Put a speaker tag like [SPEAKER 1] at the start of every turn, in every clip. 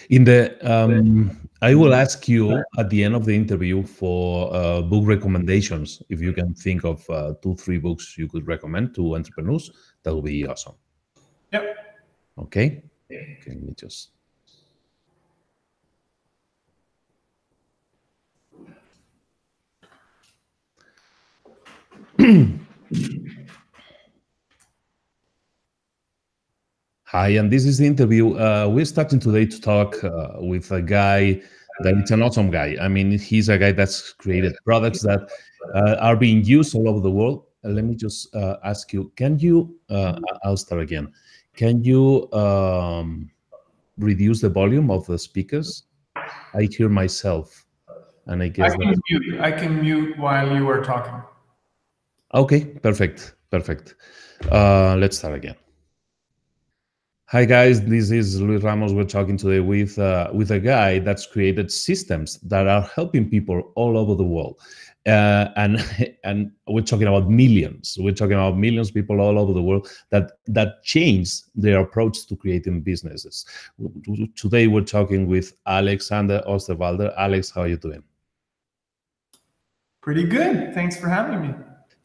[SPEAKER 1] In the I will ask you at the end of the interview for book recommendations. If you can think of 2, 3 books you could recommend to entrepreneurs, that would be awesome.
[SPEAKER 2] Yep.
[SPEAKER 1] Okay. Okay. Let me just. Hi, and this is the interview. We're starting today to talk with a guy that it's an awesome guy. I mean, he's a guy that's created products that are being used all over the world. Let me just ask you, can you, I'll start again. Can you reduce the volume of the speakers? I hear myself, and I guess that.
[SPEAKER 2] I can mute while you are talking.
[SPEAKER 1] Okay, perfect, perfect. Let's start again. Hi guys, this is Luis Ramos. We're talking today with a guy that's created systems that are helping people all over the world, and we're talking about millions. We're talking about millions of people all over the world that change their approach to creating businesses. Today we're talking with Alexander Osterwalder. Alex, how are you doing?
[SPEAKER 2] Pretty good. Thanks for having me.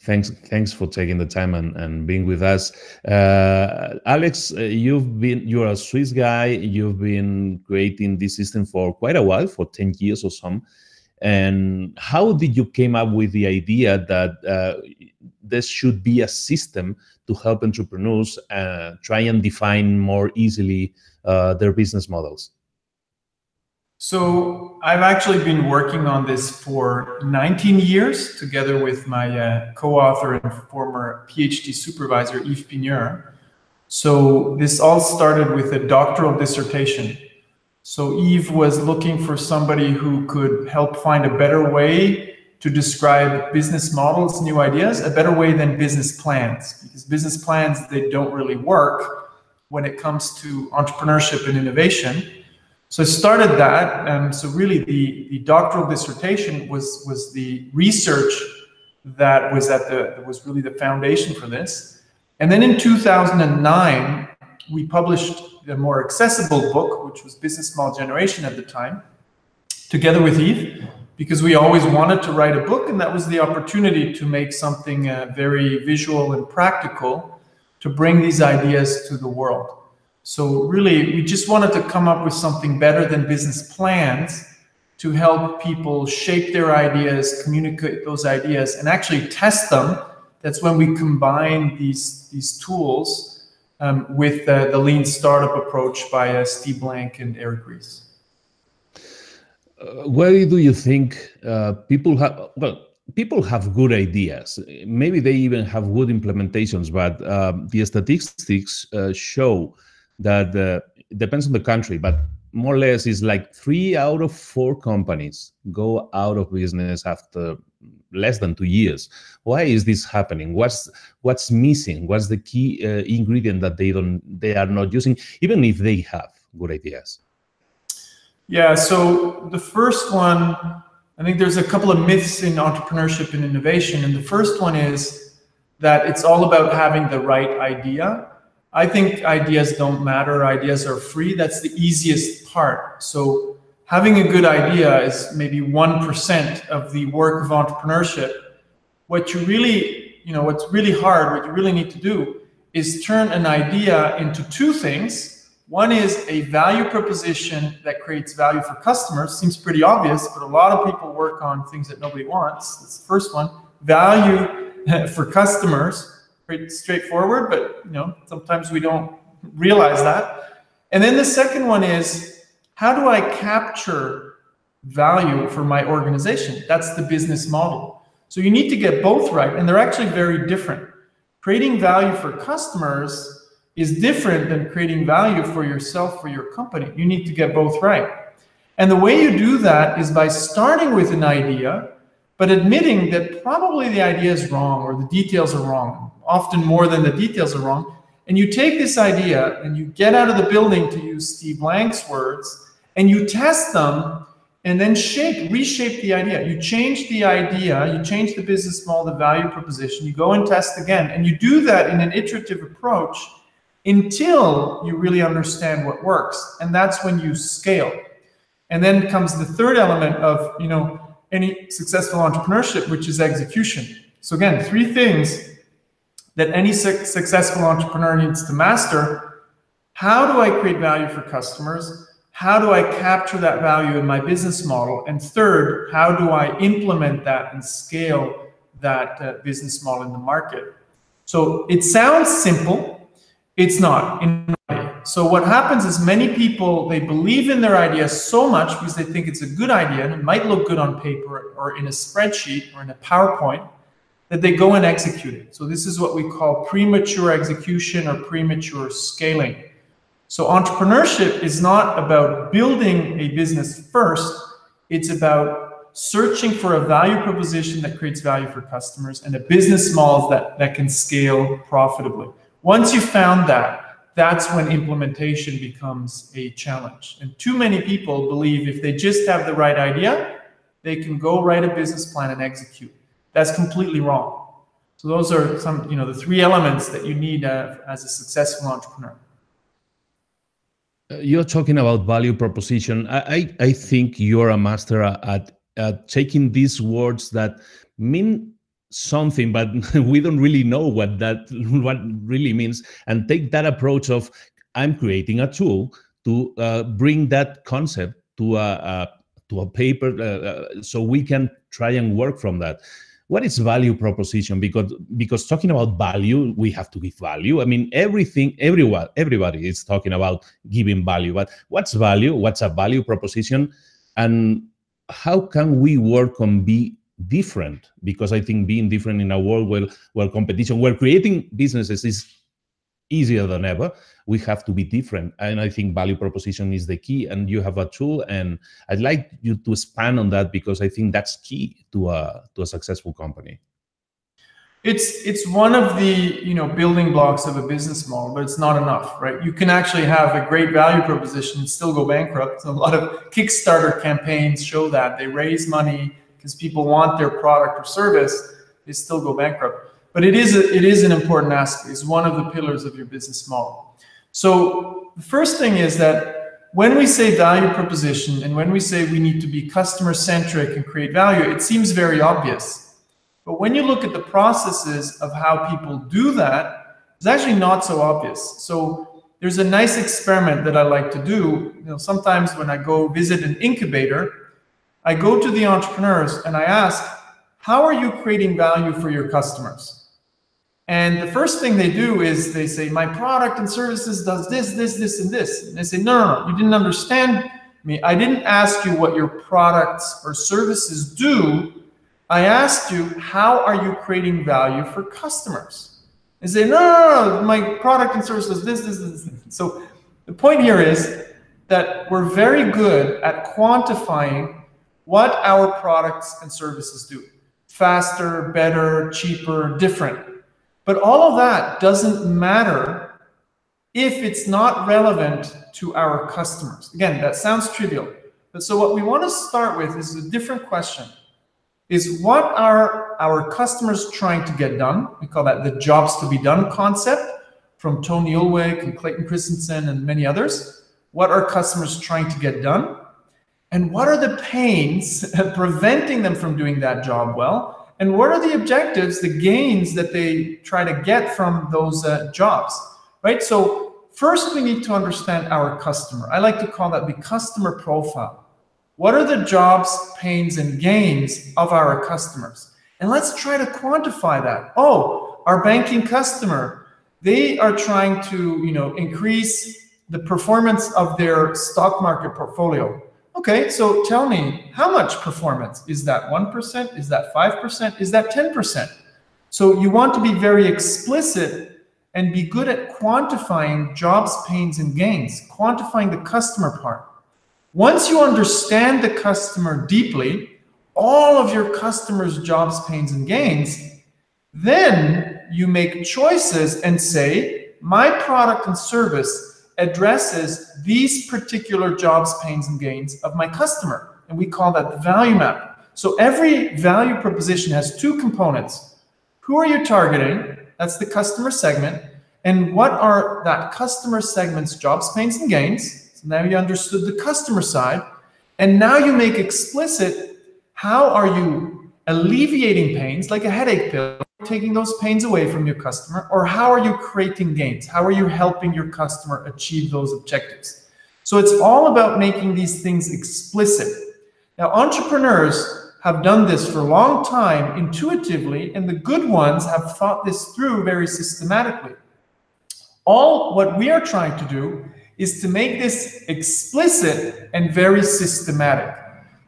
[SPEAKER 1] Thanks for taking the time and being with us. Alex, you're a Swiss guy. You've been creating this system for quite a while, for 10 years or some. And how did you came up with the idea that there should be a system to help entrepreneurs try and define more easily their business models?
[SPEAKER 2] So I've actually been working on this for 19 years together with my co-author and former PhD supervisor, Yves Pigneur. So this all started with a doctoral dissertation. So Yves was looking for somebody who could help find a better way to describe business models, new ideas, a better way than business plans, because business plans, they don't really work when it comes to entrepreneurship and innovation. So I started that. So really the doctoral dissertation was the research that was really the foundation for this. And then in 2009, we published a more accessible book, which was Business Model Generation at the time, together with Yves, because we always wanted to write a book, and that was the opportunity to make something very visual and practical to bring these ideas to the world. So really, we just wanted to come up with something better than business plans to help people shape their ideas, communicate those ideas, and actually test them. That's when we combine these tools with the lean startup approach by Steve Blank and Eric Ries.
[SPEAKER 1] Why do you think people have, well, people have good ideas. Maybe they even have good implementations, but the statistics show that it depends on the country, but more or less is like 3 out of 4 companies go out of business after less than 2 years. Why is this happening? What's missing? What's the key ingredient that they are not using, even if they have good ideas?
[SPEAKER 2] Yeah, so the first one, I think there's a couple of myths in entrepreneurship and innovation. And the first one is that it's all about having the right idea. I think ideas don't matter. Ideas are free. That's the easiest part. So having a good idea is maybe 1% of the work of entrepreneurship. What you really, what's really hard, what you really need to do is turn an idea into 2 things. One is a value proposition that creates value for customers. Seems pretty obvious, but a lot of people work on things that nobody wants. That's the first one. Value for customers. Pretty straightforward, but sometimes we don't realize that. And then the second one is, how do I capture value for my organization? That's the business model. So you need to get both right, and they're actually very different. Creating value for customers is different than creating value for yourself, for your company. You need to get both right. And the way you do that is by starting with an idea, but admitting that probably the idea is wrong or the details are wrong, often more than the details are wrong. And you take this idea and you get out of the building, to use Steve Blank's words, and you test them and then reshape the idea. You change the idea, you change the business model, the value proposition, you go and test again. And you do that in an iterative approach. until you really understand what works. And that's when you scale. And then comes the third element of, any successful entrepreneurship, which is execution. So again, 3 things that any successful entrepreneur needs to master. How do I create value for customers? How do I capture that value in my business model? And third, how do I implement that and scale that business model in the market? So it sounds simple. It's not. So what happens is many people, they believe in their idea so much because they think it's a good idea and it might look good on paper or in a spreadsheet or in a PowerPoint, that they go and execute it. So this is what we call premature execution or premature scaling. So entrepreneurship is not about building a business first. It's about searching for a value proposition that creates value for customers and a business model that can scale profitably. Once you've found that, that's when implementation becomes a challenge. And too many people believe if they just have the right idea, they can go write a business plan and execute. That's completely wrong. So those are some, the 3 elements that you need as a successful entrepreneur.
[SPEAKER 1] You're talking about value proposition. I think you're a master at taking these words that mean something, but we don't really know what really means, and take that approach of I'm creating a tool to bring that concept to a paper so we can try and work from that. What is value proposition? Because talking about value, we have to give value. I mean, everybody is talking about giving value, but what's value? What's a value proposition? And how can we work on be different? Because I think being different in a world where competition, where creating businesses is easier than ever, we have to be different. And I think value proposition is the key, and you have a tool, and I'd like you to expand on that because I think that's key to a successful company.
[SPEAKER 2] It's one of the building blocks of a business model, but it's not enough, right? You can actually have a great value proposition and still go bankrupt. So a lot of Kickstarter campaigns show that they raise money because people want their product or service, they still go bankrupt. But it is an important aspect. It's one of the pillars of your business model. So the first thing is that when we say value proposition and when we say we need to be customer-centric and create value, it seems very obvious. But when you look at the processes of how people do that, it's actually not so obvious. So there's a nice experiment that I like to do. Sometimes when I go visit an incubator, I go to the entrepreneurs and I ask, how are you creating value for your customers? And the first thing they do is they say, my product and services does this, this, this, and this. And they say, no, you didn't understand me. I didn't ask you what your products or services do. I asked you, how are you creating value for customers? They say, no, my product and service does this, this, this. So the point here is that we're very good at quantifying what our products and services do. Faster, better, cheaper, different. But all of that doesn't matter if it's not relevant to our customers. Again, that sounds trivial. But so what we want to start with is a different question. Is what are our customers trying to get done? We call that the jobs to be done concept from Tony Ulwick and Clayton Christensen and many others. What are customers trying to get done? And what are the pains preventing them from doing that job well? And what are the objectives, the gains that they try to get from those jobs, right? So first we need to understand our customer. I like to call that the customer profile. What are the jobs, pains, and gains of our customers? And let's try to quantify that. Oh, our banking customer, they are trying to, increase the performance of their stock market portfolio. Okay, so tell me, how much performance? Is that 1%? Is that 5%? Is that 10%? So you want to be very explicit and be good at quantifying jobs, pains, and gains, quantifying the customer part. Once you understand the customer deeply, all of your customers' jobs, pains, and gains, then you make choices and say, my product and service addresses these particular jobs, pains, and gains of my customer. And we call that the value map. So every value proposition has 2 components. Who are you targeting? That's the customer segment. and what are that customer segment's jobs, pains, and gains. So now you understood the customer side, and now you make explicit how are you alleviating pains, like a headache pill, taking those pains away from your customer, or how are you creating gains? How are you helping your customer achieve those objectives? So it's all about making these things explicit. Now, entrepreneurs have done this for a long time intuitively, and the good ones have thought this through very systematically. All what we are trying to do is to make this explicit and very systematic.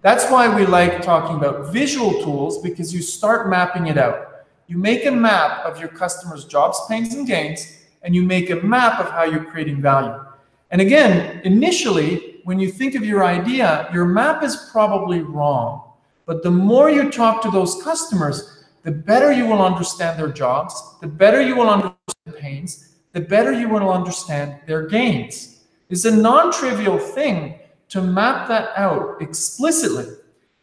[SPEAKER 2] That's why we like talking about visual tools, because you start mapping it out. You make a map of your customers' jobs, pains, and gains, and you make a map of how you're creating value. And again, initially, when you think of your idea, your map is probably wrong. But the more you talk to those customers, the better you will understand their jobs, the better you will understand their pains, the better you will understand their gains. It's a non-trivial thing to map that out explicitly.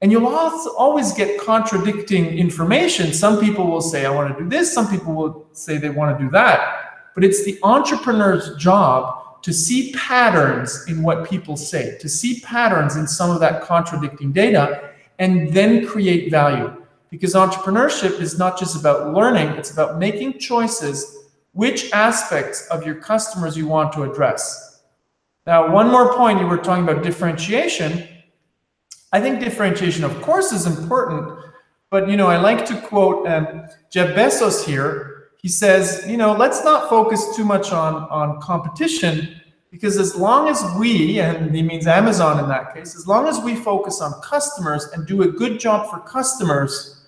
[SPEAKER 2] And you'll always get contradicting information. Some people will say, I want to do this. Some people will say they want to do that. But it's the entrepreneur's job to see patterns in what people say, to see patterns in some of that contradicting data, and then create value. Because entrepreneurship is not just about learning, it's about making choices, which aspects of your customers you want to address. Now, one more point, you were talking about differentiation. I think differentiation, of course, is important, but I like to quote Jeff Bezos here. He says, let's not focus too much on competition, because as long as we, and he means Amazon in that case, as long as we focus on customers and do a good job for customers,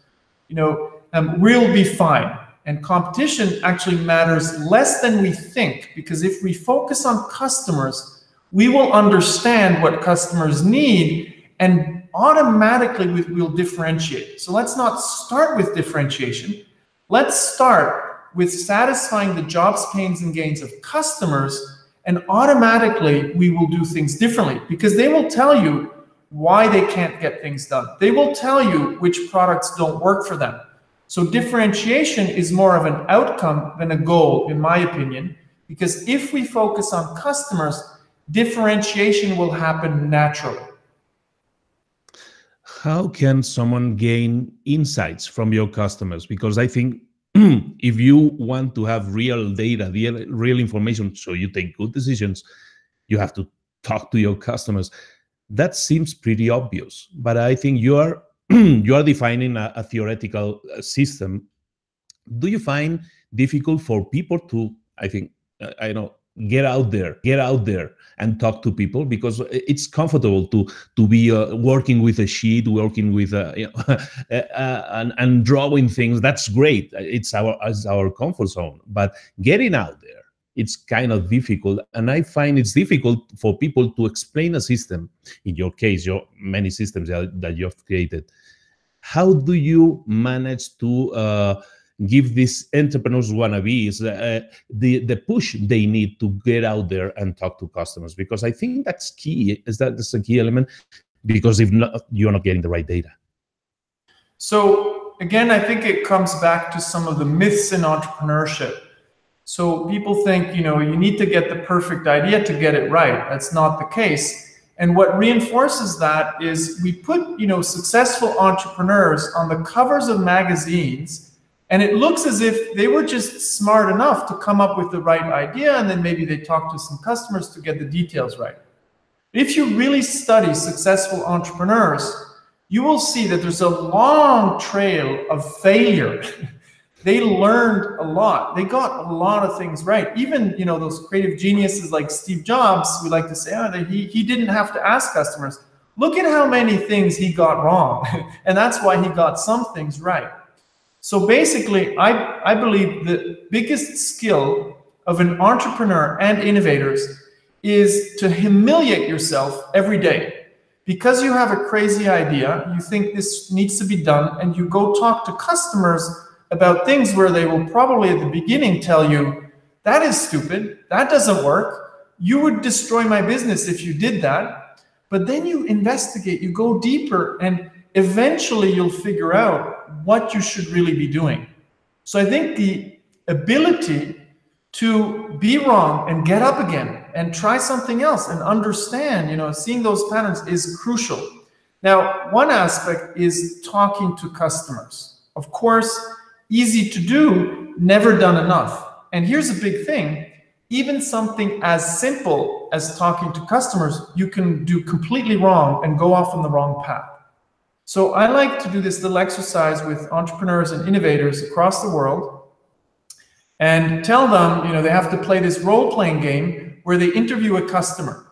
[SPEAKER 2] we'll be fine. And competition actually matters less than we think, because if we focus on customers, we will understand what customers need, and automatically we'll differentiate. So let's not start with differentiation. Let's start with satisfying the jobs, pains, and gains of customers, and automatically we will do things differently, because they will tell you why they can't get things done. They will tell you which products don't work for them. So differentiation is more of an outcome than a goal, in my opinion, because if we focus on customers, differentiation will happen naturally.
[SPEAKER 1] How can someone gain insights from your customers? Because I think if you want to have real data, real information, so you take good decisions, you have to talk to your customers. That seems pretty obvious, but I think you are defining a theoretical system. Do you find difficult for people to, get out there and talk to people? Because it's comfortable to be working with a sheet, working with and drawing things. That's great. It's our comfort zone. But getting out there, it's kind of difficult, and I find it's difficult for people to explain a system. In your case, your many systems that you have created. How do you manage to give these entrepreneurs wannabes the push they need to get out there and talk to customers? Because I think that's key. That's a key element, because if not, you're not getting the right data.
[SPEAKER 2] So again, I think it comes back to some of the myths in entrepreneurship. So people think, you need to get the perfect idea to get it right. That's not the case. And what reinforces that is we put, successful entrepreneurs on the covers of magazines, and it looks as if they were just smart enough to come up with the right idea, and then maybe they talk to some customers to get the details right. If you really study successful entrepreneurs, you will see that there's a long trail of failure. They learned a lot. They got a lot of things right. Even, those creative geniuses like Steve Jobs, we like to say, he didn't have to ask customers. Look at how many things he got wrong. And that's why he got some things right. So basically, I believe the biggest skill of an entrepreneur and innovators is to humiliate yourself every day. Because you have a crazy idea, you think this needs to be done, and you go talk to customers about things where they will probably at the beginning tell you, that is stupid, that doesn't work, you would destroy my business if you did that. But then you investigate, you go deeper, and eventually you'll figure out what you should really be doing. So I think the ability to be wrong and get up again and try something else and understand, seeing those patterns is crucial. Now, one aspect is talking to customers. Of course, easy to do, never done enough. And here's a big thing. Even something as simple as talking to customers, you can do completely wrong and go off on the wrong path. So I like to do this little exercise with entrepreneurs and innovators across the world and tell them, they have to play this role-playing game where they interview a customer.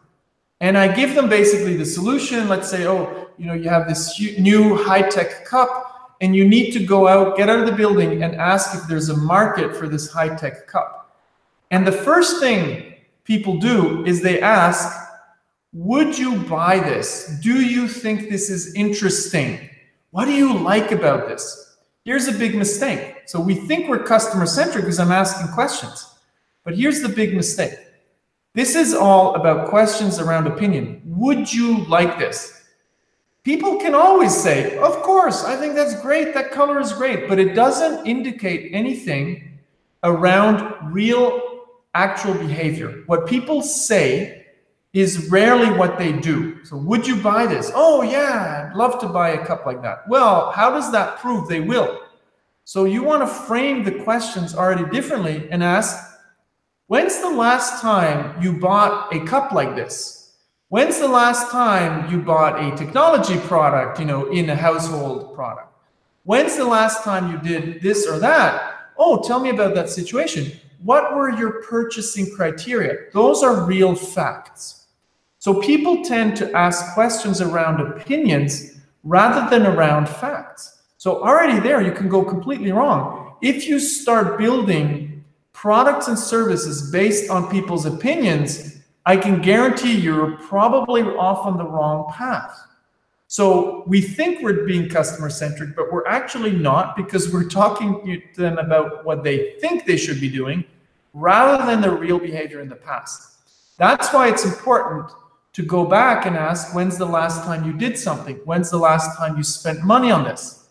[SPEAKER 2] And I give them basically the solution. Let's say, you have this new high-tech cup and you need to go out, get out of the building and ask if there's a market for this high-tech cup. And the first thing people do is they ask, would you buy this? Do you think this is interesting? What do you like about this? Here's a big mistake. So we think we're customer-centric because I'm asking questions. But here's the big mistake. This is all about questions around opinion. Would you like this? People can always say, of course, I think that's great, that color is great, but it doesn't indicate anything around real, actual behavior. What people say is rarely what they do. So would you buy this? Oh yeah, I'd love to buy a cup like that. Well, how does that prove they will? So you want to frame the questions already differently and ask, when's the last time you bought a cup like this? When's the last time you bought a technology product, in a household product? When's the last time you did this or that? Oh, tell me about that situation. What were your purchasing criteria? Those are real facts. So people tend to ask questions around opinions rather than around facts. So already there, you can go completely wrong. If you start building products and services based on people's opinions, I can guarantee you're probably off on the wrong path. So we think we're being customer-centric, but we're actually not, because we're talking to them about what they think they should be doing rather than the real behavior in the past. That's why it's important to go back and ask, when's the last time you did something? When's the last time you spent money on this?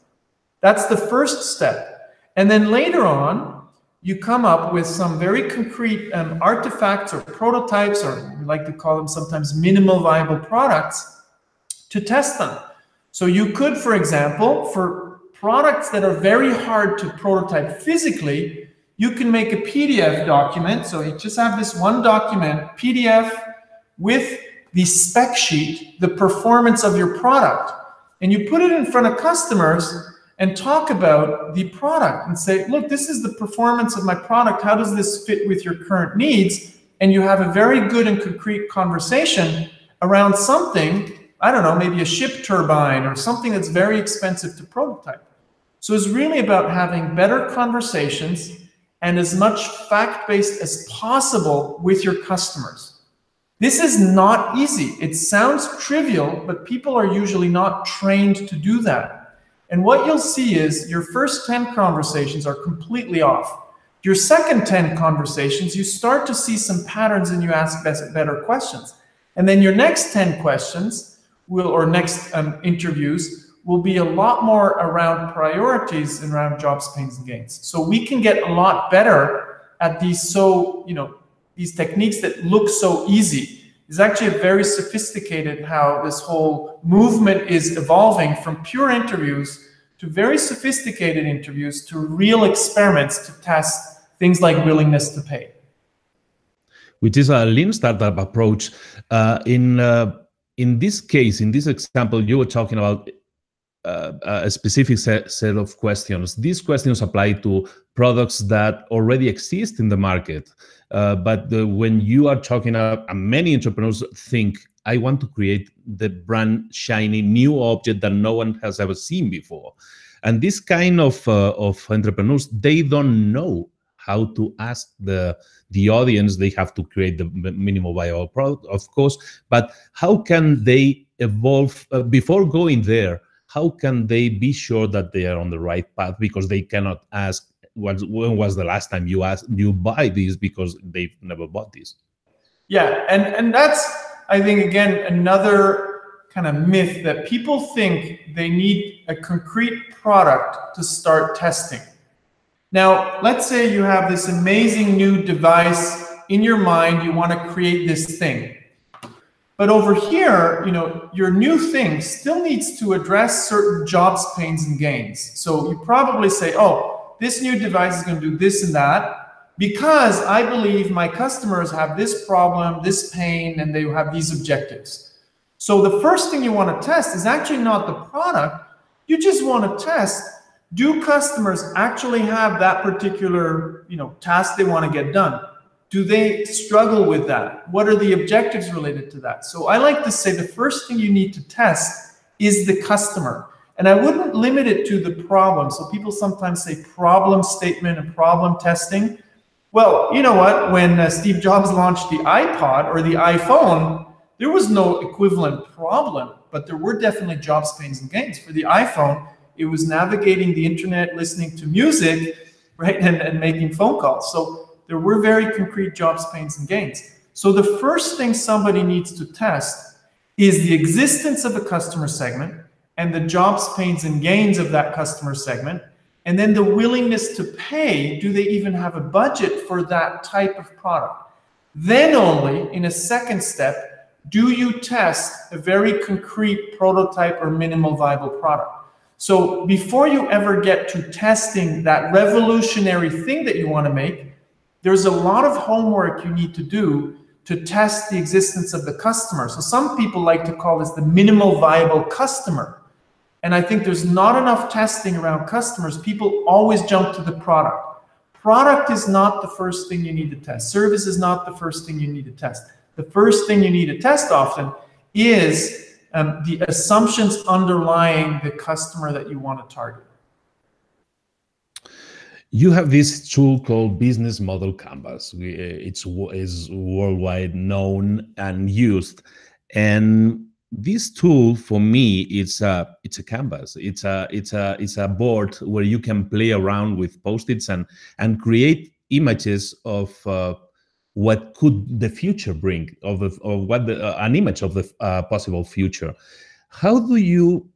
[SPEAKER 2] That's the first step. And then later on, you come up with some very concrete artifacts or prototypes, or we like to call them sometimes minimal viable products, to test them. So you could, for example, for products that are very hard to prototype physically, you can make a PDF document. So you just have this one document, PDF, with the spec sheet, the performance of your product. And you put it in front of customers and talk about the product and say, look, this is the performance of my product. How does this fit with your current needs? And you have a very good and concrete conversation around something, I don't know, maybe a ship turbine or something that's very expensive to prototype. So it's really about having better conversations and as much fact-based as possible with your customers. This is not easy. It sounds trivial, but people are usually not trained to do that. And what you'll see is your first 10 conversations are completely off. Your second 10 conversations, you start to see some patterns and you ask better questions. And then your next 10 questions or next interviews will be a lot more around priorities and around jobs, pains, and gains. So we can get a lot better at these these techniques that look so easy. It's actually very sophisticated how this whole movement is evolving from pure interviews to very sophisticated interviews to real experiments to test things like willingness to pay.
[SPEAKER 1] Which is a lean startup approach. In this case, in this example, you were talking about a specific set of questions. These questions apply to products that already exist in the market. But when you are talking about, many entrepreneurs think, I want to create the brand shiny new object that no one has ever seen before. And this kind of entrepreneurs, they don't know how to ask the audience. They have to create the minimal viable product, of course, but how can they evolve before going there? How can they be sure that they are on the right path? Because they cannot ask, when was the last time you buy this, because they've never bought this.
[SPEAKER 2] Yeah, and that's, I think, again, another kind of myth that people think they need a concrete product to start testing. Now, let's say you have this amazing new device in your mind, you want to create this thing. But over here, your new thing still needs to address certain jobs, pains, and gains. So you probably say, oh, this new device is going to do this and that because I believe my customers have this problem, this pain, and they have these objectives. So the first thing you want to test is actually not the product. You just want to test, do customers actually have that particular task they want to get done? Do they struggle with that? What are the objectives related to that? So I like to say the first thing you need to test is the customer. And I wouldn't limit it to the problem. So people sometimes say problem statement and problem testing. Well, you know what? When Steve Jobs launched the iPod or the iPhone, there was no equivalent problem, but there were definitely jobs, pains, and gains. For the iPhone, it was navigating the internet, listening to music, right, and making phone calls. So there were very concrete jobs, pains, and gains. So the first thing somebody needs to test is the existence of a customer segment and the jobs, pains, and gains of that customer segment, and then the willingness to pay. Do they even have a budget for that type of product? Then only, in a second step, do you test a very concrete prototype or minimal viable product. So before you ever get to testing that revolutionary thing that you want to make, there's a lot of homework you need to do to test the existence of the customer. So some people like to call this the minimal viable customer. And I think there's not enough testing around customers. People always jump to the product. Product is not the first thing you need to test. Service is not the first thing you need to test. The first thing you need to test often is the assumptions underlying the customer that you want to target.
[SPEAKER 1] You have this tool called Business Model Canvas. It's worldwide known and used, and this tool for me it's a canvas. It's a board where you can play around with post-its and create images of what could the future bring, of what an image of the possible future. How do you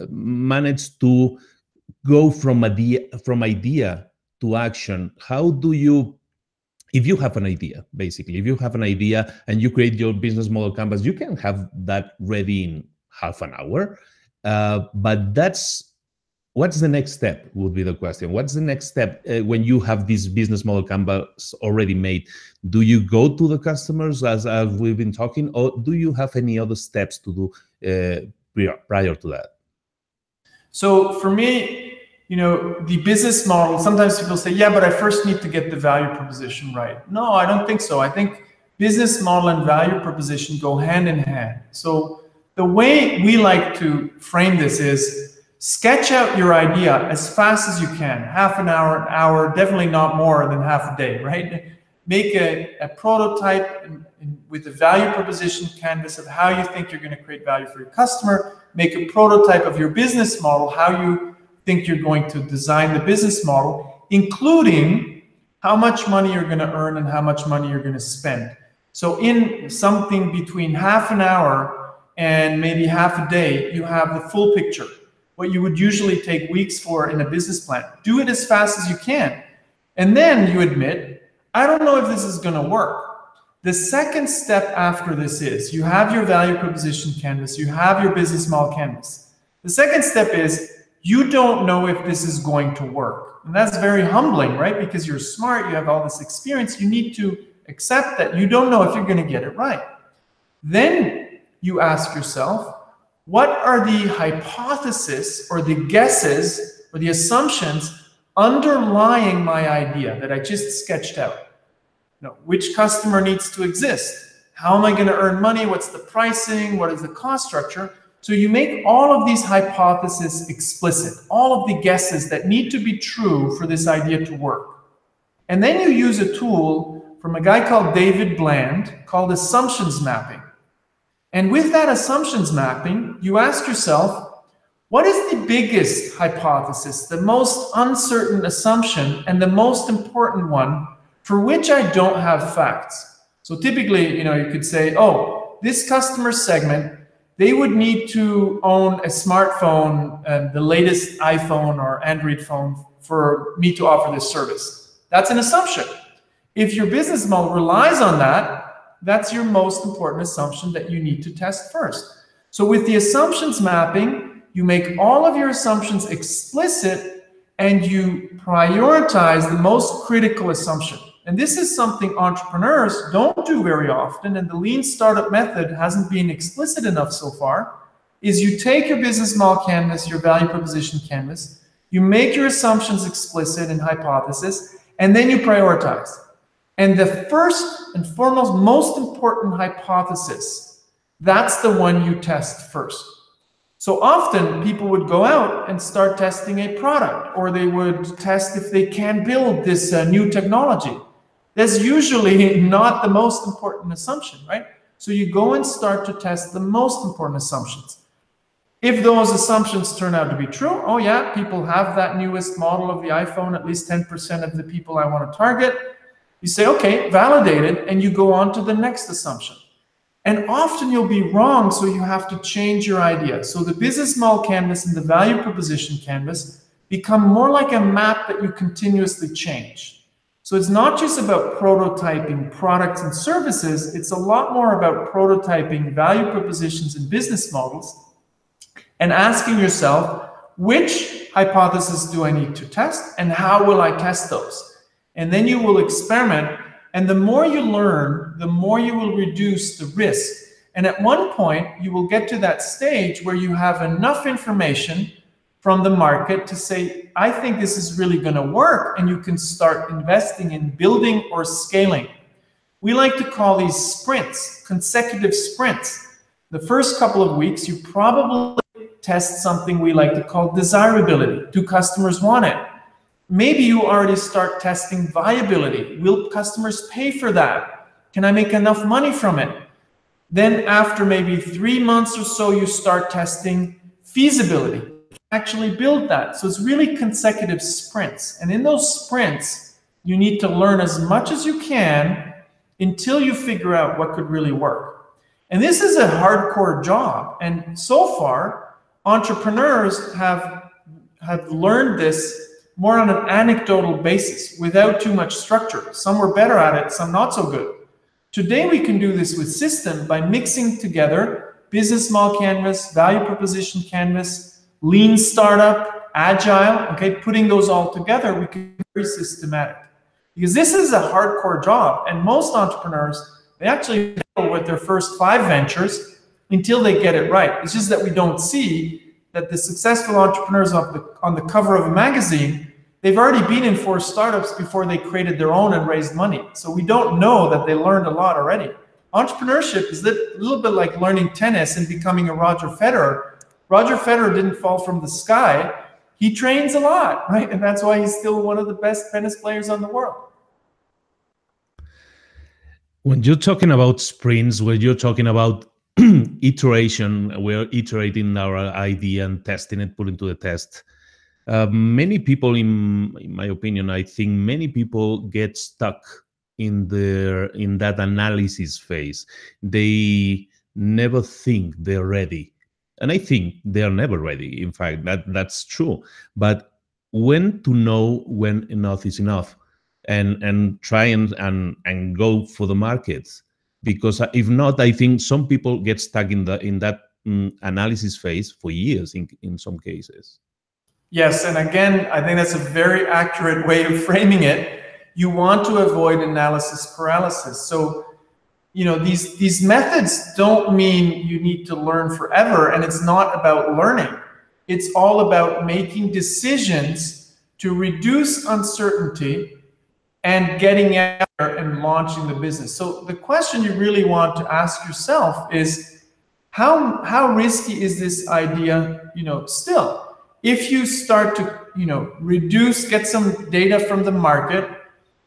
[SPEAKER 1] manage to go from idea to action? How do you, if you have an idea, basically, if you have an idea and you create your business model canvas, you can have that ready in half an hour. But what's the next step would be the question. What's the next step when you have this business model canvas already made? Do you go to the customers as we've been talking, or do you have any other steps to do prior to that?
[SPEAKER 2] So for me, the business model, sometimes people say, yeah, but I first need to get the value proposition right. No, I don't think so. I think business model and value proposition go hand in hand. So the way we like to frame this is sketch out your idea as fast as you can, half an hour, definitely not more than half a day, right? Make a prototype with the value proposition canvas of how you think you're going to create value for your customer. Make a prototype of your business model, how you think you're going to design the business model, including how much money you're going to earn and how much money you're going to spend. So in something between half an hour and maybe half a day, you have the full picture. What you would usually take weeks for in a business plan. Do it as fast as you can. And then you admit, I don't know if this is going to work. The second step after this is you have your value proposition canvas, you have your business model canvas. The second step is you don't know if this is going to work. And that's very humbling, right? Because you're smart, you have all this experience, you need to accept that you don't know if you're going to get it right. Then you ask yourself, what are the hypotheses or the guesses or the assumptions underlying my idea that I just sketched out? Which customer needs to exist? How am I going to earn money? What's the pricing? What is the cost structure? So you make all of these hypotheses explicit, all of the guesses that need to be true for this idea to work. And then you use a tool from a guy called David Bland called assumptions mapping. And with that assumptions mapping, you ask yourself, what is the biggest hypothesis, the most uncertain assumption, and the most important one for which I don't have facts? So typically, you could say, oh, this customer segment, they would need to own a smartphone, the latest iPhone or Android phone for me to offer this service. That's an assumption. If your business model relies on that, that's your most important assumption that you need to test first. So with the assumptions mapping, you make all of your assumptions explicit and you prioritize the most critical assumption. And this is something entrepreneurs don't do very often, and the lean startup method hasn't been explicit enough so far, is you take your business model canvas, your value proposition canvas, you make your assumptions explicit and hypothesis, and then you prioritize. And the first and foremost, most important hypothesis, that's the one you test first. So often people would go out and start testing a product, or they would test if they can build this new technology. That's usually not the most important assumption, right? So you go and start to test the most important assumptions. If those assumptions turn out to be true, oh yeah, people have that newest model of the iPhone, at least 10% of the people I want to target. You say, okay, validate it, and you go on to the next assumption. And often you'll be wrong, so you have to change your idea. So the business model canvas and the value proposition canvas become more like a map that you continuously change. So it's not just about prototyping products and services, it's a lot more about prototyping value propositions and business models and asking yourself, which hypothesis do I need to test and how will I test those? And then you will experiment, and the more you learn, the more you will reduce the risk. And at one point, you will get to that stage where you have enough information from the market to say, I think this is really going to work, and you can start investing in building or scaling. We like to call these sprints, consecutive sprints. The first couple of weeks, you probably test something we like to call desirability. Do customers want it? Maybe you already start testing viability. Will customers pay for that? Can I make enough money from it? Then after maybe 3 months or so, you start testing feasibility. Actually build that. So it's really consecutive sprints. And in those sprints, you need to learn as much as you can until you figure out what could really work. And this is a hardcore job. And so far, entrepreneurs have learned this more on an anecdotal basis without too much structure. Some were better at it, some not so good. Today we can do this with system by mixing together business model canvas, value proposition canvas, lean startup, agile, okay, putting those all together, we can be very systematic. Because this is a hardcore job, and most entrepreneurs, they actually fail with their first 5 ventures until they get it right. It's just that we don't see that the successful entrepreneurs on the cover of a magazine, they've already been in 4 startups before they created their own and raised money. So we don't know that they learned a lot already. Entrepreneurship is a little bit like learning tennis and becoming a Roger Federer. Roger Federer didn't fall from the sky. He trains a lot, right? And that's why he's still one of the best tennis players on the world.
[SPEAKER 1] When you're talking about sprints, when you're talking about iteration, we're iterating our idea and testing it, putting to the test. Many people, in my opinion, I think many people get stuck in that analysis phase. They never think they're ready, and I think they are never ready. In fact, that's true. But when to know when enough is enough, and try and go for the markets. Because if not, I think some people get stuck in that analysis phase for years in some cases.
[SPEAKER 2] Yes, and again, I think that's a very accurate way of framing it. You want to avoid analysis paralysis. So, you know, these methods don't mean you need to learn forever, and it's not about learning. It's all about making decisions to reduce uncertainty and getting out there and launching the business. So the question you really want to ask yourself is, how risky is this idea, you know, still? If you start to, you know, get some data from the market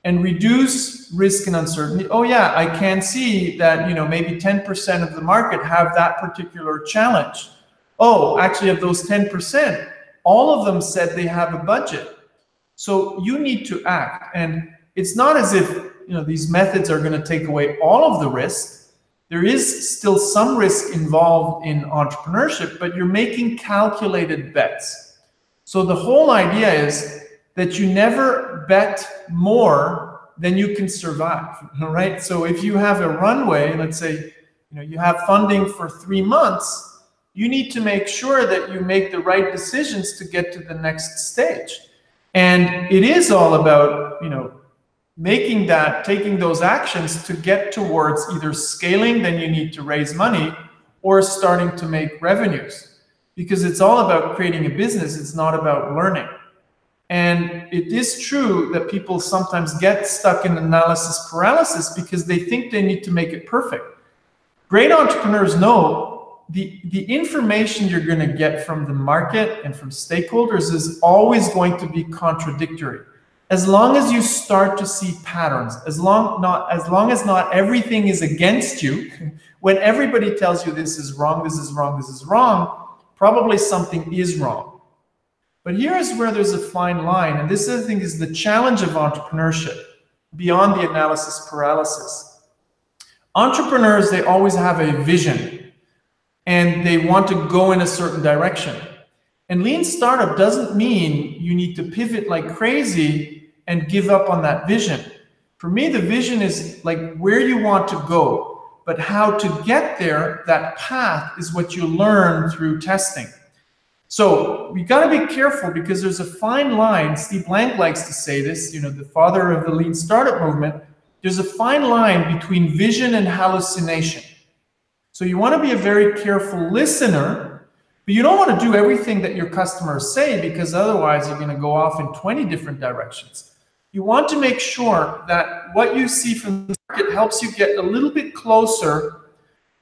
[SPEAKER 2] and reduce risk and uncertainty, oh yeah, I can see that, you know, maybe 10% of the market have that particular challenge. Oh, actually of those 10%, all of them said they have a budget. So you need to act. And it's not as if, you know, these methods are going to take away all of the risk. There is still some risk involved in entrepreneurship, but you're making calculated bets. So the whole idea is that you never bet more than you can survive, right? So if you have a runway, let's say, you have funding for 3 months, you need to make sure that you make the right decisions to get to the next stage. And it is all about, taking those actions to get towards either scaling, then you need to raise money, or starting to make revenues. Because it's all about creating a business, it's not about learning. And it is true that people sometimes get stuck in analysis paralysis because they think they need to make it perfect. Great entrepreneurs know the information you're going to get from the market and from stakeholders is always going to be contradictory. As long as you start to see patterns, as long as not everything is against you, when everybody tells you this is wrong, this is wrong, this is wrong, probably something is wrong. But here's where there's a fine line, and this I think is the challenge of entrepreneurship, beyond the analysis paralysis. Entrepreneurs, they always have a vision, and they want to go in a certain direction. And lean startup doesn't mean you need to pivot like crazy and give up on that vision. For me, the vision is like where you want to go, but how to get there, that path is what you learn through testing. So we got to be careful because there's a fine line. Steve Blank likes to say this, the father of the lean startup movement. There's a fine line between vision and hallucination. So you want to be a very careful listener, but you don't want to do everything that your customers say because otherwise you're going to go off in 20 different directions. You want to make sure that what you see from the market helps you get a little bit closer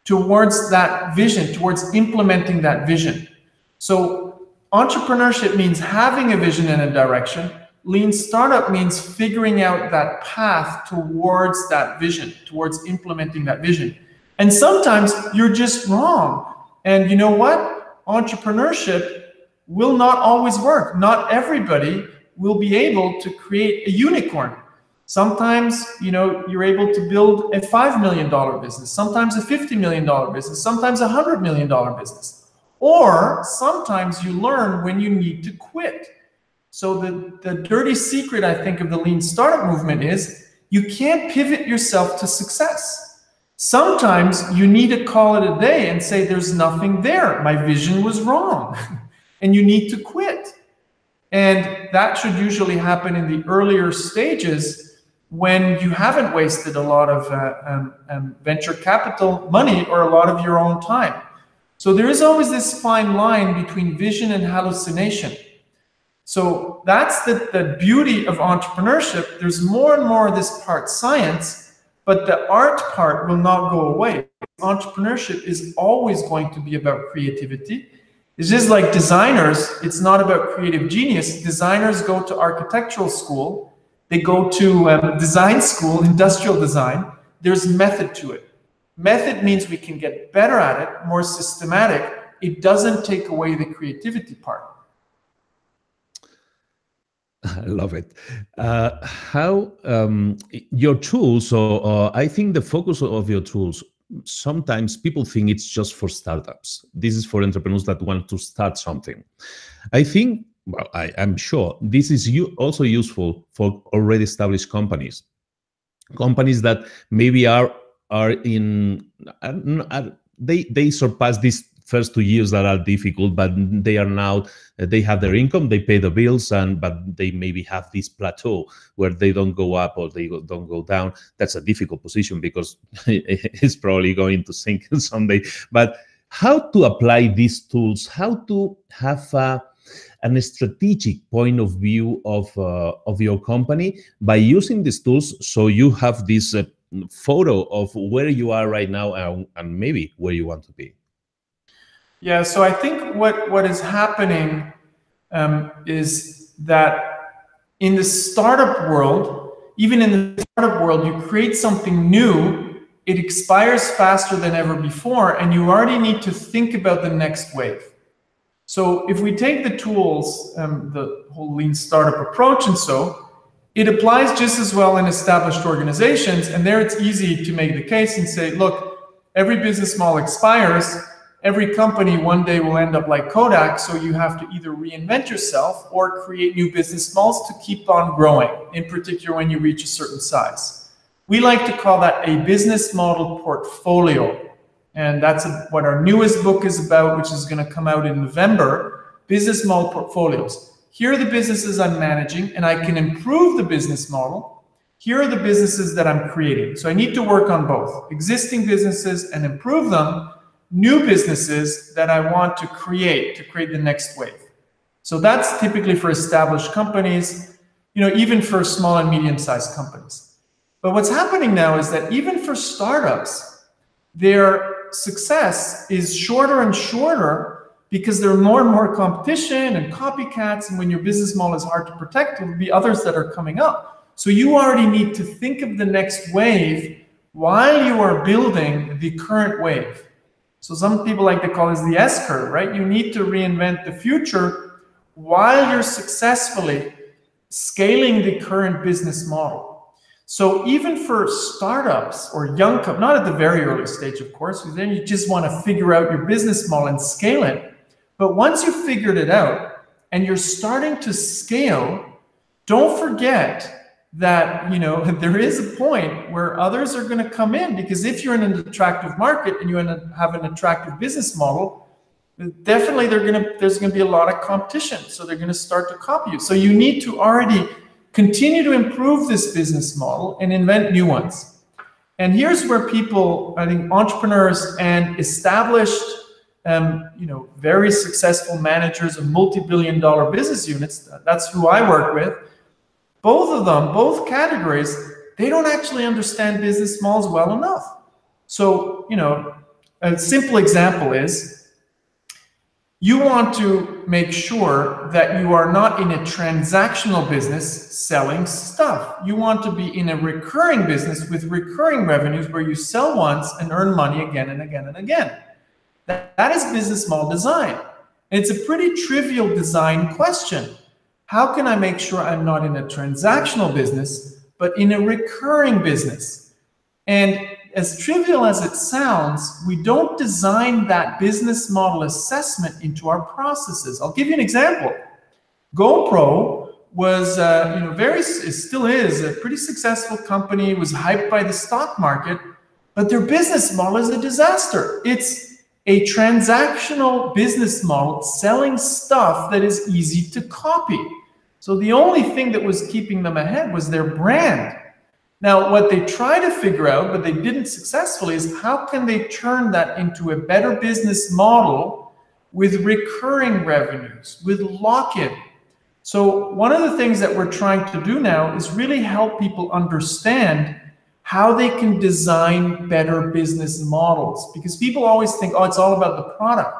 [SPEAKER 2] towards that vision, towards implementing that vision. So entrepreneurship means having a vision and a direction. Lean startup means figuring out that path towards that vision, towards implementing that vision. And sometimes you're just wrong. And you know what? Entrepreneurship will not always work. Not everybody will be able to create a unicorn. Sometimes, you're able to build a $5 million business, sometimes a $50 million business, sometimes a $100 million business. Or sometimes you learn when you need to quit. So the dirty secret, I think, of the lean startup movement is you can't pivot yourself to success. Sometimes you need to call it a day and say, there's nothing there. My vision was wrong. And you need to quit. And that should usually happen in the earlier stages when you haven't wasted a lot of venture capital money or a lot of your own time. So there is always this fine line between vision and hallucination. So that's the beauty of entrepreneurship. There's more and more of this part science, but the art part will not go away. Entrepreneurship is always going to be about creativity. It's just like designers, it's not about creative genius. Designers go to architectural school, they go to design school, industrial design. There's method to it. Method means we can get better at it, more systematic. It doesn't take away the creativity part.
[SPEAKER 1] I love it. How your tools, so I think the focus of your tools, sometimes people think it's just for startups. This is for entrepreneurs that want to start something. I think, well, I'm sure this is also useful for already established companies. Companies that maybe are in, they surpass these first 2 years that are difficult, but they are now, they have their income, they pay the bills, but they maybe have this plateau where they don't go up or they don't go down. That's a difficult position because it's probably going to sink someday. But how to apply these tools, how to have a strategic point of view of your company by using these tools, so you have this photo of where you are right now and maybe where you want to be.
[SPEAKER 2] Yeah, so I think what is happening is that in the startup world, even in the startup world, you create something new, it expires faster than ever before, and you already need to think about the next wave. So if we take the tools, the whole lean startup approach and so, it applies just as well in established organizations, and there it's easy to make the case and say, look, every business model expires, every company one day will end up like Kodak, so you have to either reinvent yourself or create new business models to keep on growing, in particular when you reach a certain size. We like to call that a business model portfolio. And that's what our newest book is about, which is going to come out in November, business model portfolios. Here are the businesses I'm managing, and I can improve the business model. Here are the businesses that I'm creating. So I need to work on both existing businesses and improve them, new businesses that I want to create the next wave. So that's typically for established companies, even for small and medium-sized companies. But what's happening now is that even for startups, their success is shorter and shorter because there are more and more competition and copycats, and when your business model is hard to protect, there will be others that are coming up. So you already need to think of the next wave while you are building the current wave. So some people like to call this the S-curve, right? You need to reinvent the future while you're successfully scaling the current business model. So even for startups or young companies, not at the very early stage, of course, because then you just want to figure out your business model and scale it. But once you've figured it out and you're starting to scale, don't forget that, there is a point where others are going to come in, because if you're in an attractive market and you have an attractive business model, definitely there's going to be a lot of competition. So they're going to start to copy you. So you need to already continue to improve this business model and invent new ones. And here's where people, I think entrepreneurs and established, very successful managers of multi-billion-dollar business units, that's who I work with, both categories, they don't actually understand business models well enough. So, a simple example is, you want to make sure that you are not in a transactional business selling stuff. You want to be in a recurring business with recurring revenues where you sell once and earn money again and again and again. That is business model design. And it's a pretty trivial design question. How can I make sure I'm not in a transactional business, but in a recurring business? And as trivial as it sounds, we don't design that business model assessment into our processes. I'll give you an example. GoPro was, still is a pretty successful company, was hyped by the stock market, but their business model is a disaster. It's a transactional business model selling stuff that is easy to copy. So the only thing that was keeping them ahead was their brand. Now, what they try to figure out, but they didn't successfully, is how can they turn that into a better business model with recurring revenues, with lock-in. So one of the things that we're trying to do now is really help people understand how they can design better business models. Because people always think, oh, it's all about the product.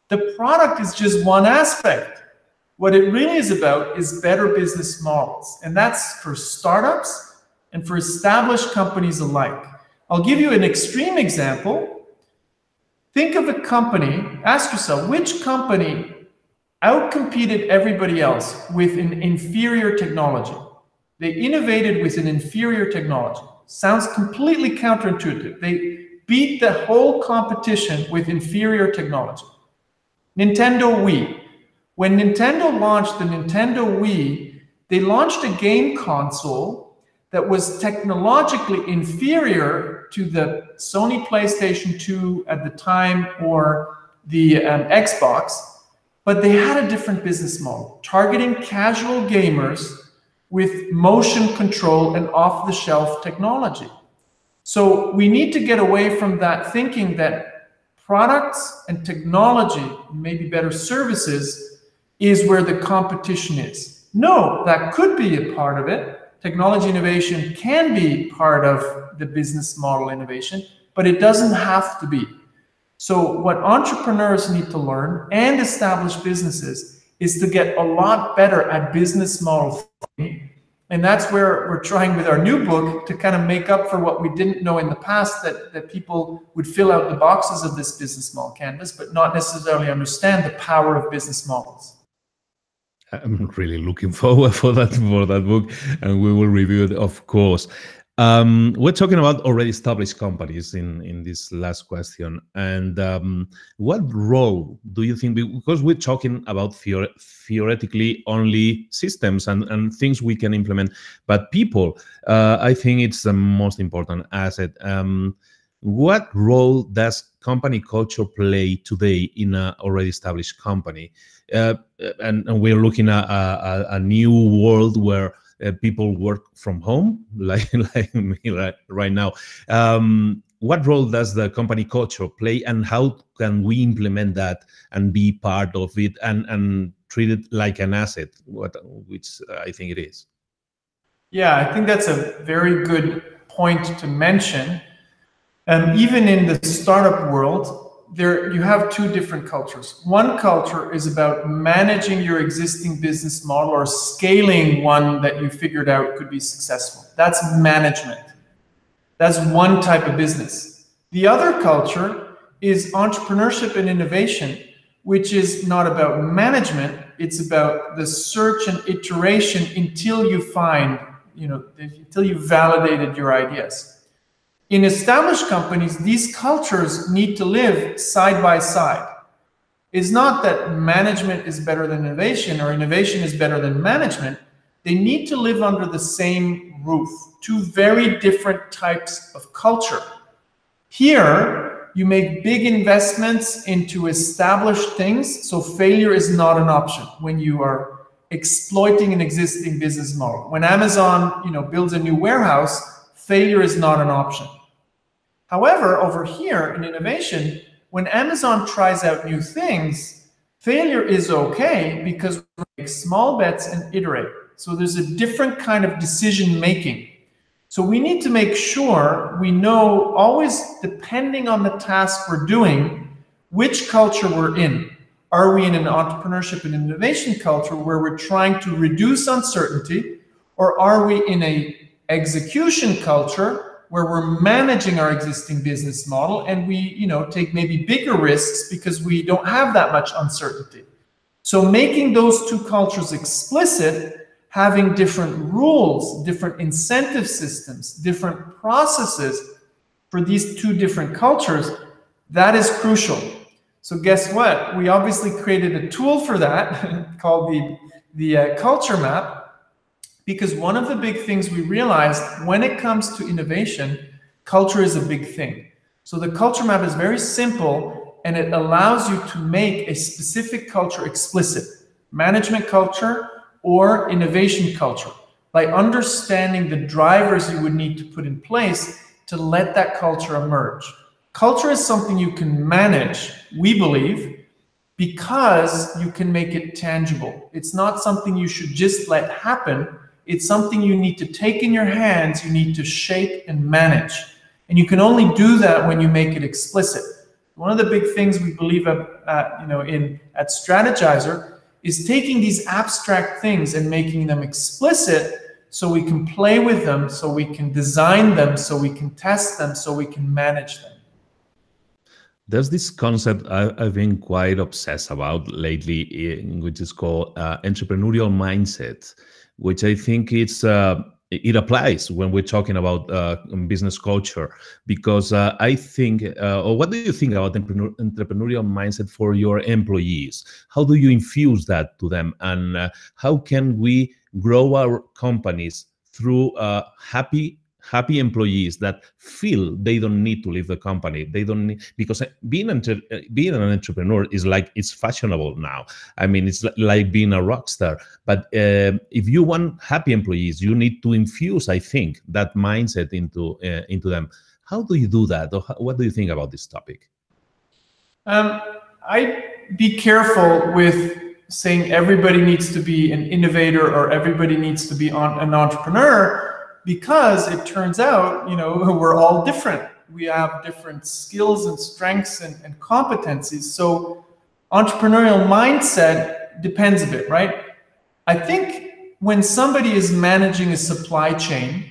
[SPEAKER 2] The product is just one aspect. What it really is about is better business models. And that's for startups and for established companies alike. I'll give you an extreme example. Think of a company, ask yourself, which company outcompeted everybody else with an inferior technology? They innovated with an inferior technology. Sounds completely counterintuitive. They beat the whole competition with inferior technology. Nintendo Wii. When Nintendo launched the Nintendo Wii, they launched a game console that was technologically inferior to the Sony PlayStation 2 at the time or the Xbox, but they had a different business model, targeting casual gamers with motion control and off-the-shelf technology. So we need to get away from that thinking that products and technology, maybe better services, is where the competition is. No, that could be a part of it. Technology innovation can be part of the business model innovation, but it doesn't have to be. So what entrepreneurs need to learn and established businesses is to get a lot better at business model thinking. And that's where we're trying with our new book to kind of make up for what we didn't know in the past, that people would fill out the boxes of this business model canvas, but not necessarily understand the power of business models.
[SPEAKER 1] I'm really looking forward for that book, and we will review it, of course. We're talking about already established companies in this last question, and what role do you think? Because we're talking about theoretically only systems and things we can implement, but people, I think it's the most important asset. What role does company culture play today in an already established company? And we're looking at a new world where people work from home, like me right now. What role does the company culture play, and how can we implement that and be part of it and treat it like an asset, which I think it is?
[SPEAKER 2] Yeah, I think that's a very good point to mention. Even in the startup world, there you have two different cultures. One culture is about managing your existing business model or scaling one that you figured out could be successful. That's management. That's one type of business. The other culture is entrepreneurship and innovation, which is not about management. It's about the search and iteration until you find, until you validated your ideas. In established companies, these cultures need to live side by side. It's not that management is better than innovation or innovation is better than management. They need to live under the same roof, two very different types of culture. Here, you make big investments into established things, so failure is not an option when you are exploiting an existing business model. When Amazon, builds a new warehouse, failure is not an option. However, over here in innovation, when Amazon tries out new things, failure is okay because we make small bets and iterate. So there's a different kind of decision making. So we need to make sure we know, always depending on the task we're doing, which culture we're in. Are we in an entrepreneurship and innovation culture where we're trying to reduce uncertainty, or are we in an execution culture where we're managing our existing business model and we, take maybe bigger risks because we don't have that much uncertainty? So making those two cultures explicit, having different rules, different incentive systems, different processes for these two different cultures, that is crucial. So guess what? We obviously created a tool for that called the culture map, because one of the big things we realized when it comes to innovation, culture is a big thing. So the culture map is very simple and it allows you to make a specific culture explicit, management culture or innovation culture, by understanding the drivers you would need to put in place to let that culture emerge. Culture is something you can manage, we believe, because you can make it tangible. It's not something you should just let happen. It's something you need to take in your hands, you need to shape and manage. And you can only do that when you make it explicit. One of the big things we believe at Strategizer is taking these abstract things and making them explicit so we can play with them, so we can design them, so we can test them, so we can manage them.
[SPEAKER 1] There's this concept I've been quite obsessed about lately, which is called entrepreneurial mindset, which I think it applies when we're talking about business culture, because I think, or what do you think about entrepreneurial mindset for your employees? How do you infuse that to them, and how can we grow our companies through happy employees that feel they don't need to leave the company? They don't need, because being an entrepreneur is like, it's fashionable now. I mean, it's like being a rock star. But if you want happy employees, you need to infuse, I think, that mindset into them. How do you do that? Or what do you think about this topic?
[SPEAKER 2] I'd be careful with saying everybody needs to be an innovator or everybody needs to be an entrepreneur, because it turns out, we're all different. We have different skills and strengths and competencies. So entrepreneurial mindset depends a bit, right? I think when somebody is managing a supply chain,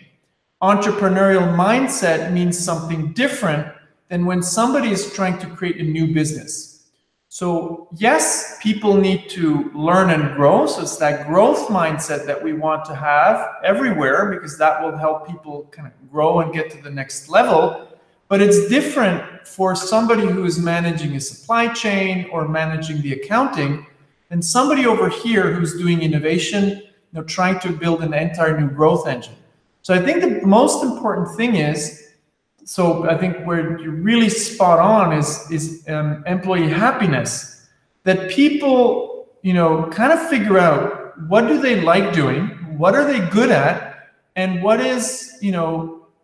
[SPEAKER 2] entrepreneurial mindset means something different than when somebody is trying to create a new business. So yes, people need to learn and grow. So it's that growth mindset that we want to have everywhere, because that will help people kind of grow and get to the next level. But it's different for somebody who is managing a supply chain or managing the accounting, and somebody over here who's doing innovation, trying to build an entire new growth engine. So I think the most important thing is, so I think where you're really spot on is employee happiness. That people, kind of figure out what do they like doing, what are they good at, and what is,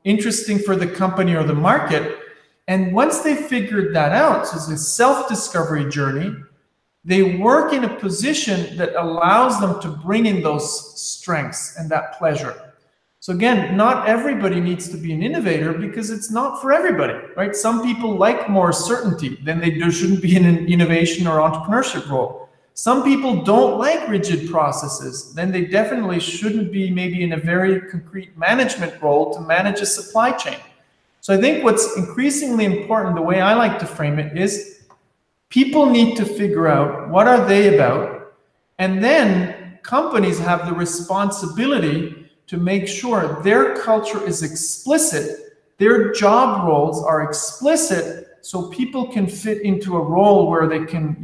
[SPEAKER 2] interesting for the company or the market. And once they figured that out, so it's a self-discovery journey, they work in a position that allows them to bring in those strengths and that pleasure. So again, not everybody needs to be an innovator, because it's not for everybody, right? Some people like more certainty, then there shouldn't be an innovation or entrepreneurship role. Some people don't like rigid processes, then they definitely shouldn't be maybe in a very concrete management role to manage a supply chain. So I think what's increasingly important, the way I like to frame it, is people need to figure out what are they about, and then companies have the responsibility to make sure their culture is explicit, their job roles are explicit, so people can fit into a role where they can,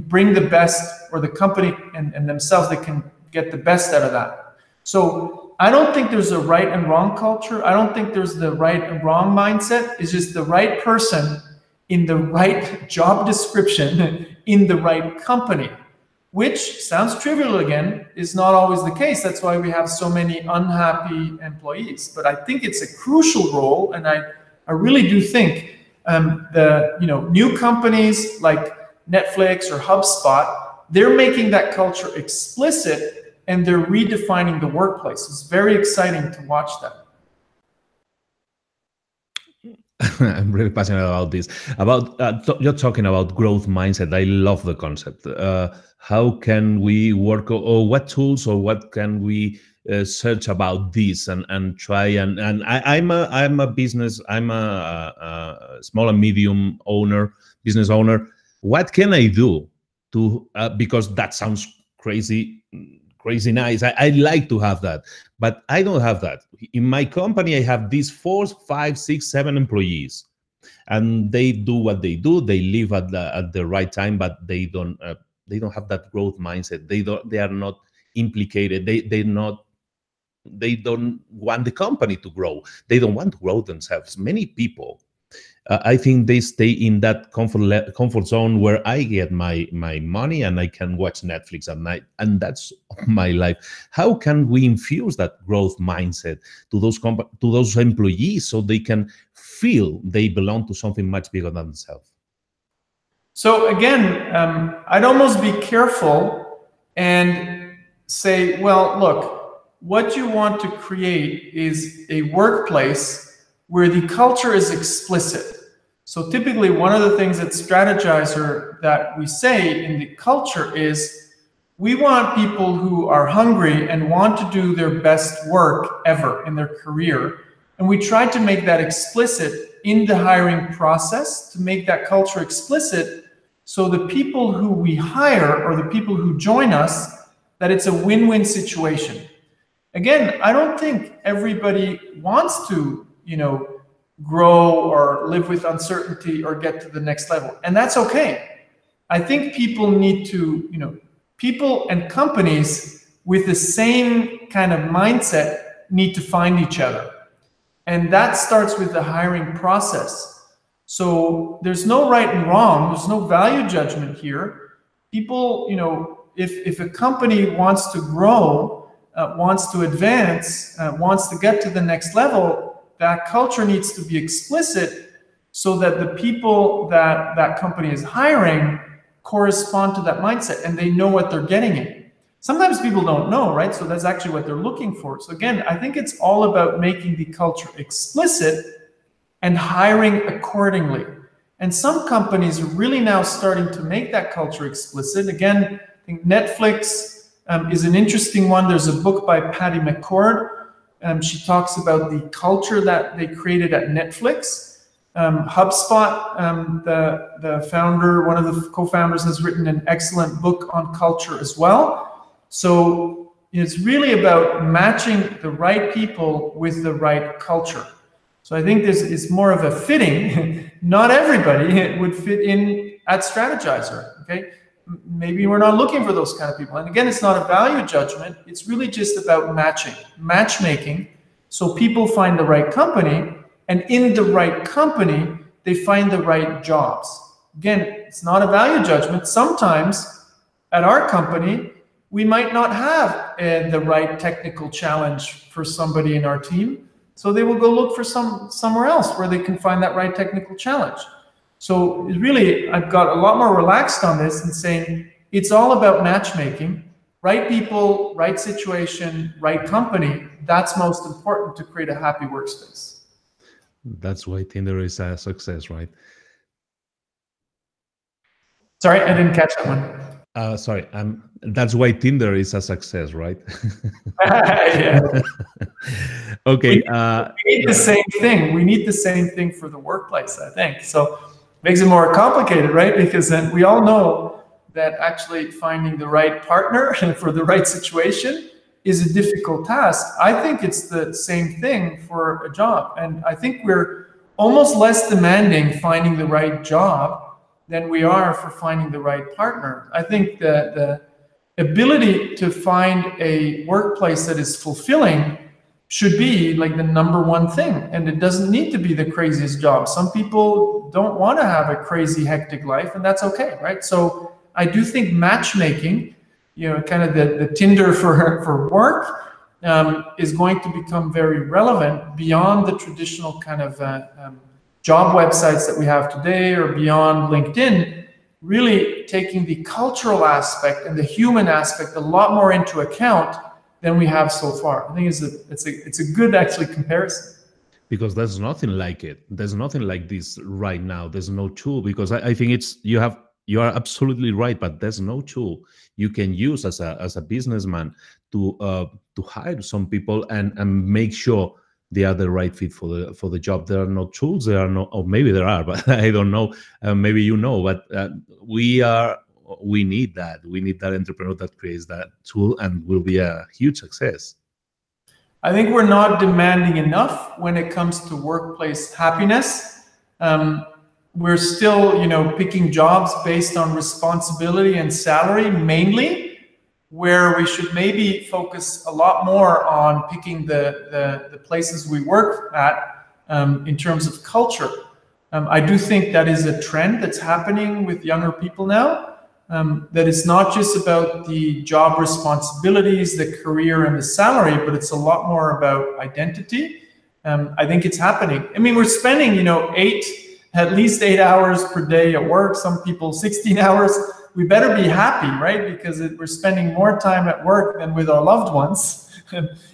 [SPEAKER 2] bring the best, or the company and themselves, they can get the best out of that. So I don't think there's a right and wrong culture. I don't think there's the right and wrong mindset. It's just the right person in the right job description in the right company. Which sounds trivial again, is not always the case. That's why we have so many unhappy employees. But I think it's a crucial role, and I really do think the new companies like Netflix or HubSpot, they're making that culture explicit, and they're redefining the workplace. It's very exciting to watch that.
[SPEAKER 1] I'm really passionate about this. You're talking about growth mindset. I love the concept. How can we work, or what tools, or what can we search about this and try and I'm a business. I'm a small and medium business owner. What can I do to because that sounds crazy nice. I like to have that, but I don't have that. In my company, I have these 4, 5, 6, 7 employees, and they do what they do. They live at the right time, but they don't have that growth mindset. They are not implicated. They don't want the company to grow. They don't want to grow themselves. Many people, I think they stay in that comfort zone where I get my money and I can watch Netflix at night, and that's my life. How can we infuse that growth mindset to those employees so they can feel they belong to something much bigger than themselves?
[SPEAKER 2] So again, I'd almost be careful and say, well, look, what you want to create is a workplace where the culture is explicit. So typically one of the things at Strategizer that we say in the culture is we want people who are hungry and want to do their best work ever in their career. And we try to make that explicit in the hiring process, to make that culture explicit, so the people who we hire or the people who join us, that it's a win-win situation. Again, I don't think everybody wants to, grow or live with uncertainty or get to the next level. And that's okay. I think people need to, people and companies with the same kind of mindset need to find each other. And that starts with the hiring process. So there's no right and wrong. There's no value judgment here. People, if a company wants to grow, wants to advance, wants to get to the next level, that culture needs to be explicit so that the people that that company is hiring correspond to that mindset and they know what they're getting in. Sometimes people don't know, right? So that's actually what they're looking for. So again, I think it's all about making the culture explicit and hiring accordingly. And some companies are really now starting to make that culture explicit. Again, I think Netflix is an interesting one. There's a book by Patty McCord. She talks about the culture that they created at Netflix. HubSpot, the founder, one of the co-founders, has written an excellent book on culture as well. So it's really about matching the right people with the right culture. So I think this is more of a fitting. Not everybody would fit in at Strategizer, okay? Maybe we're not looking for those kind of people. And again, it's not a value judgment. It's really just about matchmaking. So people find the right company, and in the right company, they find the right jobs. Again, it's not a value judgment. Sometimes at our company, we might not have the right technical challenge for somebody in our team. So they will go look for somewhere else where they can find that right technical challenge. So really, I've got a lot more relaxed on this and saying it's all about matchmaking, right people, right situation, right company. That's most important to create a happy workspace.
[SPEAKER 1] That's why Tinder is a success, right?
[SPEAKER 2] Sorry, I didn't catch that one.
[SPEAKER 1] Sorry, that's why Tinder is a success, right?
[SPEAKER 2] Yeah.
[SPEAKER 1] Okay.
[SPEAKER 2] We need the same thing. We need the same thing for the workplace, I think. So it makes it more complicated, right? Because then we all know that actually finding the right partner for the right situation is a difficult task. I think it's the same thing for a job. And I think we're almost less demanding finding the right job than we are for finding the right partner. I think the ability to find a workplace that is fulfilling should be like the #1 thing. And it doesn't need to be the craziest job. Some people don't want to have a crazy, hectic life, and that's okay, right? So I do think matchmaking, kind of the Tinder for work, is going to become very relevant beyond the traditional kind of job websites that we have today or beyond LinkedIn, really taking the cultural aspect and the human aspect a lot more into account than we have so far. I think it's a good actually comparison.
[SPEAKER 1] Because there's nothing like it. There's nothing like this right now. There's no tool, because I think you are absolutely right, but there's no tool you can use as a businessman to hire some people and make sure they are the right fit for the job. There are no tools. There are no, or maybe there are, but I don't know. Maybe you know, but we need that. We need that entrepreneur that creates that tool and will be a huge success.
[SPEAKER 2] I think we're not demanding enough when it comes to workplace happiness. We're still, picking jobs based on responsibility and salary mainly, where we should maybe focus a lot more on picking the places we work at in terms of culture. I do think that is a trend that's happening with younger people now, that it's not just about the job responsibilities, the career, and the salary, but it's a lot more about identity. I think it's happening. I mean, we're spending, at least 8 hours per day at work, some people 16 hours. We better be happy, right? Because we're spending more time at work than with our loved ones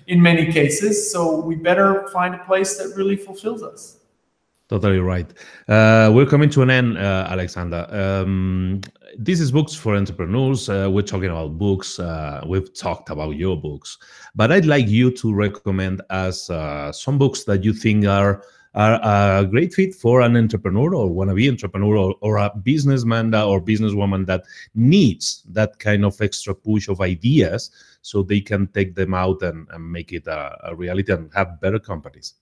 [SPEAKER 2] in many cases. So we better find a place that really fulfills us.
[SPEAKER 1] Totally right. We're coming to an end, Alexander. This is Books for Entrepreneurs. We're talking about books. We've talked about your books, but I'd like you to recommend us some books that you think are a great fit for an entrepreneur or wannabe entrepreneur or a businessman or businesswoman that needs that kind of extra push of ideas so they can take them out and make it a reality and have better companies.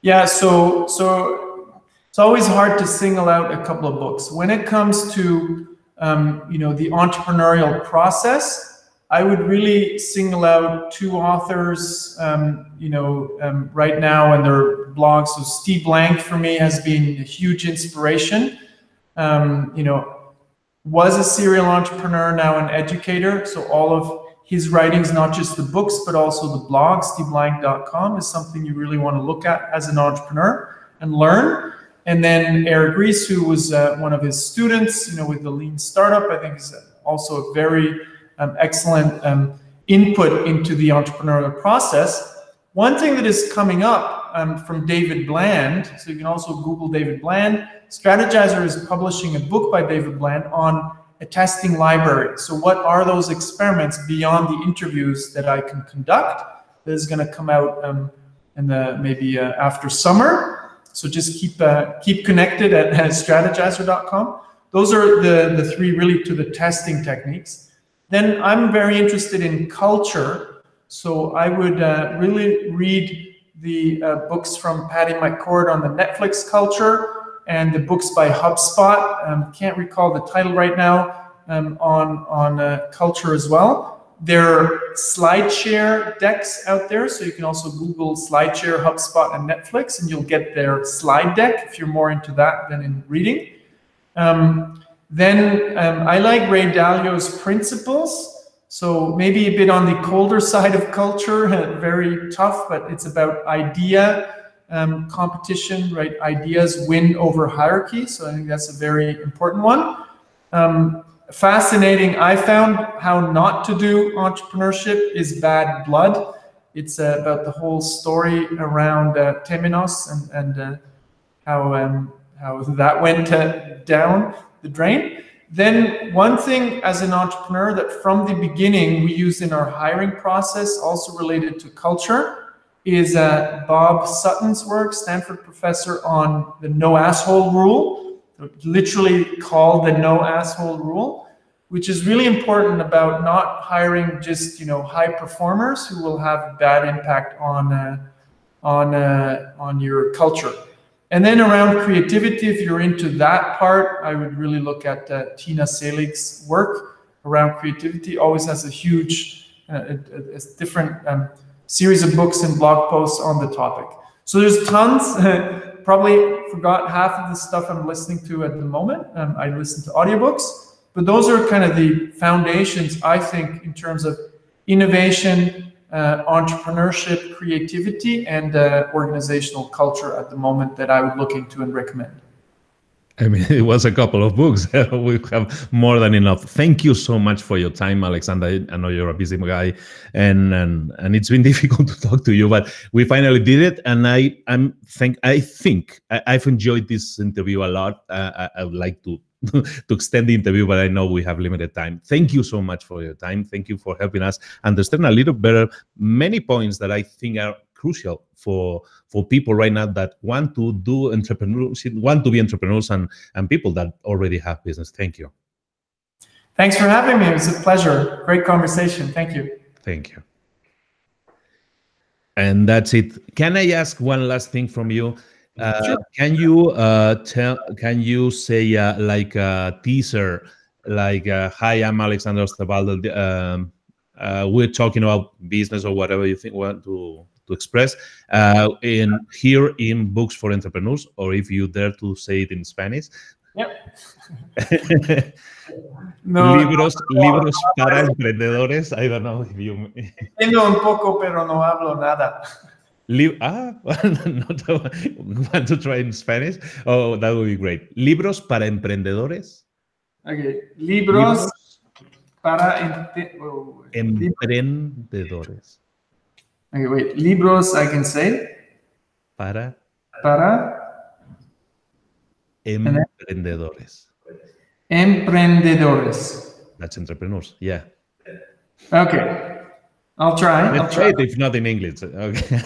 [SPEAKER 2] Yeah, so it's always hard to single out a couple of books. When it comes to the entrepreneurial process, I would really single out 2 authors, right now and their blogs. So Steve Blank for me has been a huge inspiration. Was a serial entrepreneur, now an educator. So all of his writings, not just the books, but also the blog, steveblank.com, is something you really want to look at as an entrepreneur and learn. And then Eric Ries, who was one of his students, with the Lean Startup, I think is also a very excellent input into the entrepreneurial process. One thing that is coming up from David Bland, so you can also Google David Bland. Strategizer is publishing a book by David Bland on a testing library. So what are those experiments beyond the interviews that I can conduct? That is going to come out in maybe after summer. So just keep connected at strategizer.com. Those are the three really to the testing techniques. Then I'm very interested in culture. So I would really read the books from Patty McCord on the Netflix culture, and the books by HubSpot. Can't recall the title right now, on culture as well. There are SlideShare decks out there, so you can also Google SlideShare, HubSpot, and Netflix, and you'll get their slide deck if you're more into that than in reading. Then I like Ray Dalio's principles, so maybe a bit on the colder side of culture, very tough, but it's about idea competition, right? Ideas win over hierarchy, so I think that's a very important one. Fascinating, I found how not to do entrepreneurship is bad blood. It's about the whole story around Temenos and how that went down the drain. Then one thing as an entrepreneur that from the beginning we use in our hiring process, also related to culture, is Bob Sutton's work, Stanford professor, on the no asshole rule. Literally called the no asshole rule, which is really important about not hiring just high performers who will have a bad impact on your culture. And then around creativity, if you're into that part, I would really look at Tina Selig's work around creativity. Always has a huge, a different series of books and blog posts on the topic. So there's tons. Probably forgot half of the stuff I'm listening to at the moment. I listen to audiobooks, but those are kind of the foundations, I think, in terms of innovation, entrepreneurship, creativity, and organizational culture at the moment that I would look into and recommend.
[SPEAKER 1] I mean, it was a couple of books. We have more than enough. Thank you so much for your time, Alexander. I know you're a busy guy, and it's been difficult to talk to you, but we finally did it. And I think I've enjoyed this interview a lot. I would like to extend the interview, but I know we have limited time. Thank you so much for your time. Thank you for helping us understand a little better many points that I think are crucial for people right now that want to do entrepreneurship, want to be entrepreneurs, and people that already have business. Thank you.
[SPEAKER 2] Thanks for having me. It was a pleasure. Great conversation. Thank you.
[SPEAKER 1] Thank you. And that's it. Can I ask one last thing from you? Sure. Can you say like a teaser, like hi, I'm Alexander Osterwalder. We're talking about business or whatever you think want to express here in Books for Entrepreneurs, or if you dare to say it in Spanish.
[SPEAKER 2] Yep.
[SPEAKER 1] No, libros para emprendedores. I don't know if you.
[SPEAKER 2] Entiendo un poco, pero no hablo nada.
[SPEAKER 1] Want to try in Spanish? Oh, that would be great. Libros para emprendedores.
[SPEAKER 2] Okay. Libros para
[SPEAKER 1] emprendedores.
[SPEAKER 2] Okay, wait. Libros, I can say.
[SPEAKER 1] Para emprendedores.
[SPEAKER 2] Emprendedores.
[SPEAKER 1] That's entrepreneurs. Yeah.
[SPEAKER 2] Okay. I'll try.
[SPEAKER 1] Let's try it, if not in English. Okay.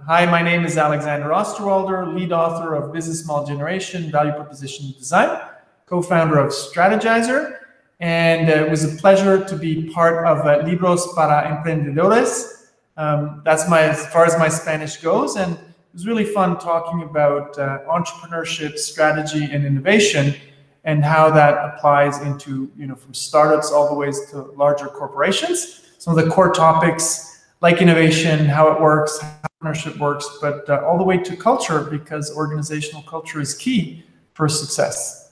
[SPEAKER 2] Hi, my name is Alexander Osterwalder, lead author of Business Model Generation, Value Proposition Design, co-founder of Strategizer. And it was a pleasure to be part of Libros para Emprendedores. That's as far as my Spanish goes. And it was really fun talking about entrepreneurship, strategy, and innovation, and how that applies into, from startups all the way to larger corporations. Some of the core topics like innovation, how it works, how entrepreneurship works, but all the way to culture, because organizational culture is key for success.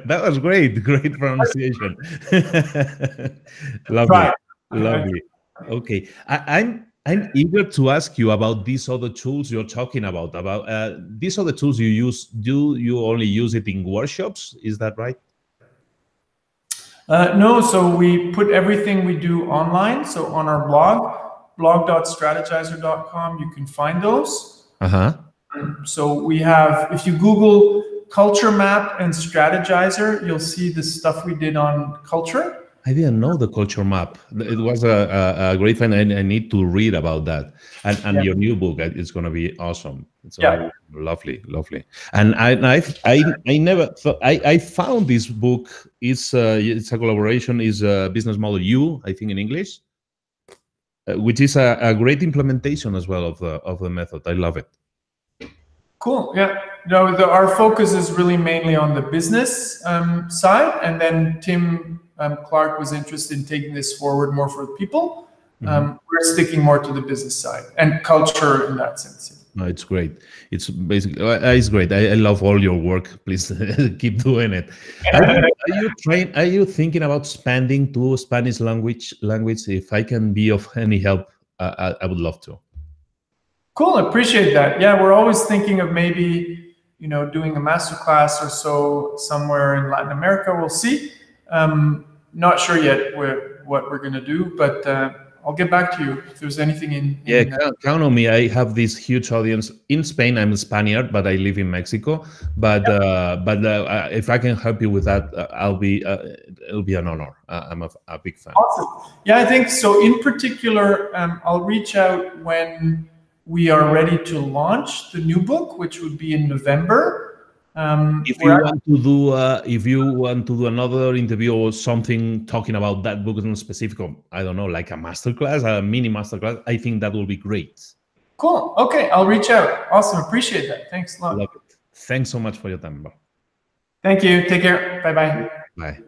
[SPEAKER 1] That was great pronunciation. Lovely. Okay, I'm eager to ask you about these other tools you're talking about these other tools you use. Do you only use it in workshops? Is that right?
[SPEAKER 2] No, so we put everything we do online. So on our blog.strategizer.com, you can find those. So we have, if you Google Culture Map and Strategizer, you'll see the stuff we did on culture.
[SPEAKER 1] I didn't know the culture map. It was a great find. I need to read about that. And
[SPEAKER 2] Yeah.
[SPEAKER 1] your new book is going to be awesome. It's going to
[SPEAKER 2] Yeah.
[SPEAKER 1] be lovely, lovely. And I never thought, I found this book. It's a collaboration. Is a business model you, I think in English, which is a great implementation as well of the method. I love it.
[SPEAKER 2] Cool. Yeah. No, our focus is really mainly on the business side, and then Tim Clark was interested in taking this forward more for people. We're sticking more to the business side and culture in that sense.
[SPEAKER 1] No, it's great. It's basically it's great. I love all your work. Please keep doing it. Are you trying? Are you thinking about expanding to Spanish language? If I can be of any help, I would love to.
[SPEAKER 2] Cool. Appreciate that. Yeah, we're always thinking of maybe doing a master class or so somewhere in Latin America. We'll see. Not sure yet what we're going to do, but I'll get back to you if there's anything in
[SPEAKER 1] Yeah, count on me. I have this huge audience in Spain. I'm a Spaniard, but I live in Mexico. But if I can help you with that, it'll be an honor. I'm a big fan.
[SPEAKER 2] Awesome. Yeah, I think so. In particular, I'll reach out when we are ready to launch the new book, which would be in November.
[SPEAKER 1] If you want to do another interview or something talking about that book in specific, or, I don't know, like a masterclass, a mini masterclass, I think that will be great.
[SPEAKER 2] Cool. Okay, I'll reach out. Awesome. Appreciate that. Thanks a lot.
[SPEAKER 1] Love it. Thanks so much for your time.
[SPEAKER 2] Thank you. Take care. Bye-bye.
[SPEAKER 1] Bye.